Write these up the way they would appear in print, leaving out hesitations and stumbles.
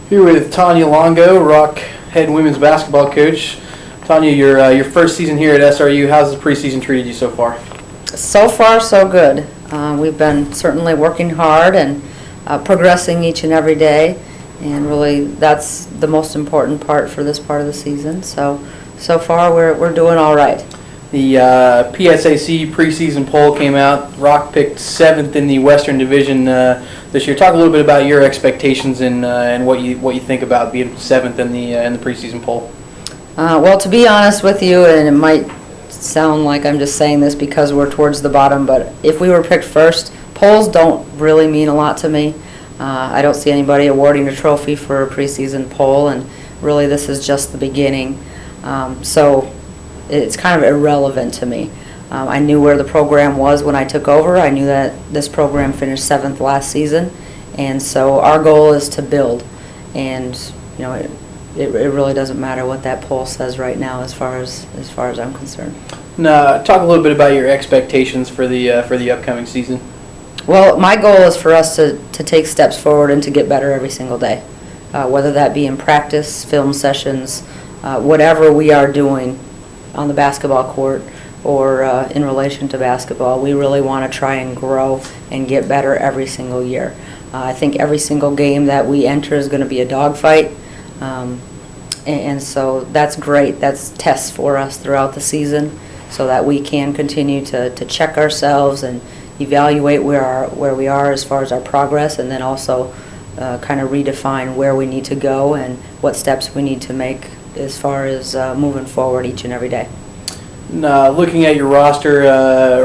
Here with Tanya Longo, Rock head women's basketball coach. Tanya, your first season here at SRU. How's the preseason treated you so far? So far, so good. We've been certainly working hard and progressing each and every day, and really that's the most important part for this part of the season. So far we're doing all right. The PSAC preseason poll came out. Rock picked 7th in the Western Division this year. Talk a little bit about your expectations and what you think about being 7th in the preseason poll. Well, to be honest with you, and it might sound like I'm just saying this because we're towards the bottom, but if we were picked first, polls don't really mean a lot to me. I don't see anybody awarding a trophy for a preseason poll, and really this is just the beginning. So it's kind of irrelevant to me. I knew where the program was when I took over. I knew that this program finished 7th last season, and so our goal is to build. And you know, it really doesn't matter what that poll says right now, as far as I'm concerned. Now, talk a little bit about your expectations for the upcoming season. Well, my goal is for us to take steps forward and to get better every single day, whether that be in practice, film sessions, whatever we are doing on the basketball court or in relation to basketball. We really want to try and grow and get better every single year. I think every single game that we enter is going to be a dogfight, and so that's great. That's tests for us throughout the season so that we can continue to check ourselves and evaluate where we are as far as our progress, and then also kind of redefine where we need to go and what steps we need to make as far as moving forward each and every day. Looking at your roster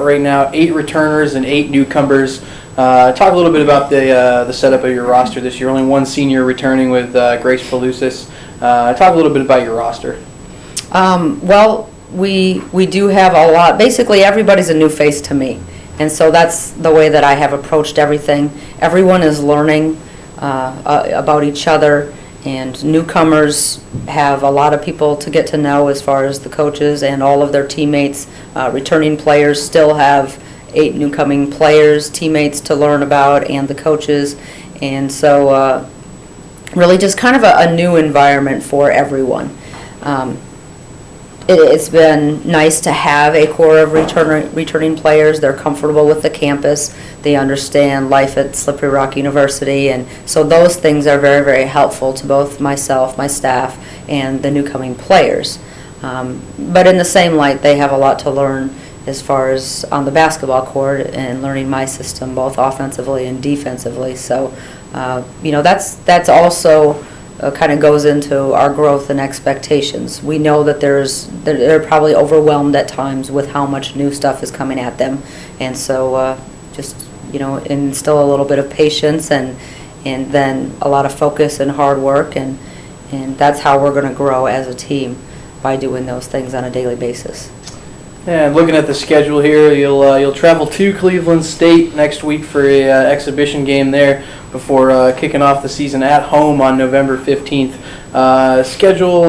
right now, 8 returners and 8 newcomers. Talk a little bit about the setup of your roster this year. Only one senior returning with Grace Palusis. Talk a little bit about your roster. Well, we do have a lot. Basically, everybody's a new face to me, and so that's the way that I have approached everything. Everyone is learning about each other, and newcomers have a lot of people to get to know as far as the coaches and all of their teammates. Returning players still have 8 newcoming players, teammates to learn about, and the coaches. And so really just kind of a new environment for everyone. It's been nice to have a core of returning players. They're comfortable with the campus. They understand life at Slippery Rock University, and so those things are very, very helpful to both myself, my staff, and the newcoming players. But in the same light, they have a lot to learn as far as on the basketball court and learning my system, both offensively and defensively. So, you know, that's also kind of goes into our growth and expectations. We know that they're probably overwhelmed at times with how much new stuff is coming at them, and so just, you know, instill a little bit of patience and then a lot of focus and hard work, and that's how we're going to grow as a team, by doing those things on a daily basis. And looking at the schedule here, you'll travel to Cleveland State next week for a exhibition game there before kicking off the season at home on November 15th. Schedule,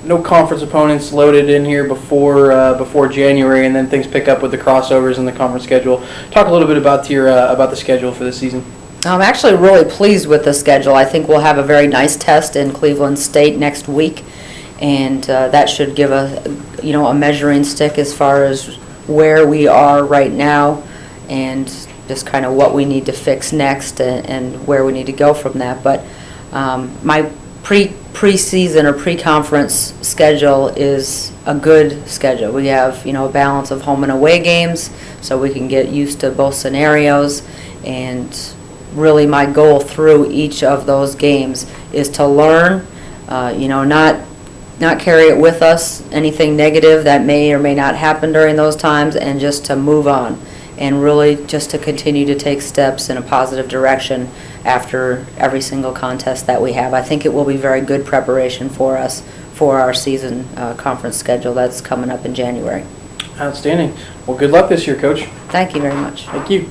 no conference opponents loaded in here before January, and then things pick up with the crossovers in the conference schedule. Talk a little bit about about the schedule for this season. I'm actually really pleased with the schedule. I think we'll have a very nice test in Cleveland State next week, and that should give a measuring stick as far as where we are right now, and just kind of what we need to fix next and where we need to go from that. But my preseason or pre-conference schedule is a good schedule. We have, a balance of home and away games, so we can get used to both scenarios. And really, my goal through each of those games is to learn, not carry it with us, anything negative that may or may not happen during those times, and just to move on and really just to continue to take steps in a positive direction after every single contest that we have. I think it will be very good preparation for us for our season conference schedule that's coming up in January. Outstanding. Well, good luck this year, Coach. Thank you very much. Thank you.